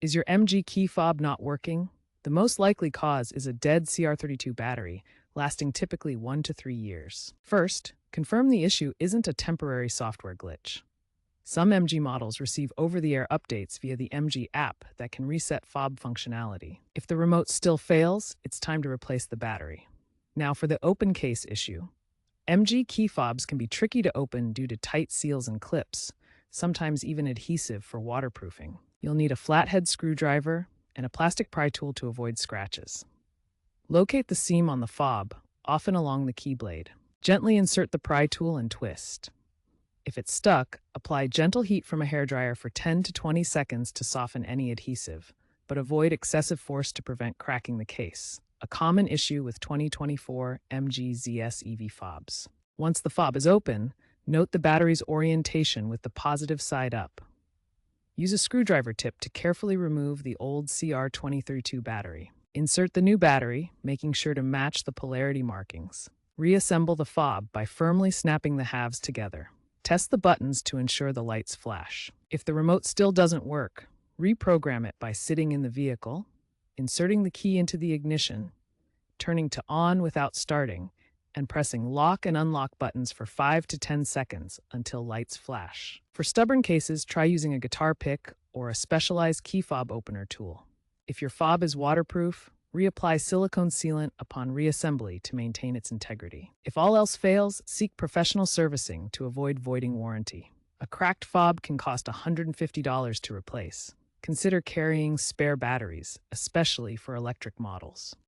Is your MG key fob not working? The most likely cause is a dead CR32 battery, lasting typically 1 to 3 years. First, confirm the issue isn't a temporary software glitch. Some MG models receive over-the-air updates via the MG app that can reset fob functionality. If the remote still fails, it's time to replace the battery. Now for the open case issue. MG key fobs can be tricky to open due to tight seals and clips, sometimes even adhesive for waterproofing. You'll need a flathead screwdriver and a plastic pry tool to avoid scratches. Locate the seam on the fob, often along the key blade. Gently insert the pry tool and twist. If it's stuck, apply gentle heat from a hairdryer for 10 to 20 seconds to soften any adhesive, but avoid excessive force to prevent cracking the case, a common issue with 2024 MG ZS EV fobs. Once the fob is open, note the battery's orientation with the positive side up. Use a screwdriver tip to carefully remove the old CR232 battery. Insert the new battery, making sure to match the polarity markings. Reassemble the fob by firmly snapping the halves together. Test the buttons to ensure the lights flash. If the remote still doesn't work, reprogram it by sitting in the vehicle, inserting the key into the ignition, turning to on without starting, and pressing lock and unlock buttons for 5 to 10 seconds until lights flash. For stubborn cases, try using a guitar pick or a specialized key fob opener tool. If your fob is waterproof, reapply silicone sealant upon reassembly to maintain its integrity. If all else fails, seek professional servicing to avoid voiding warranty. A cracked fob can cost $150 to replace. Consider carrying spare batteries, especially for electric models.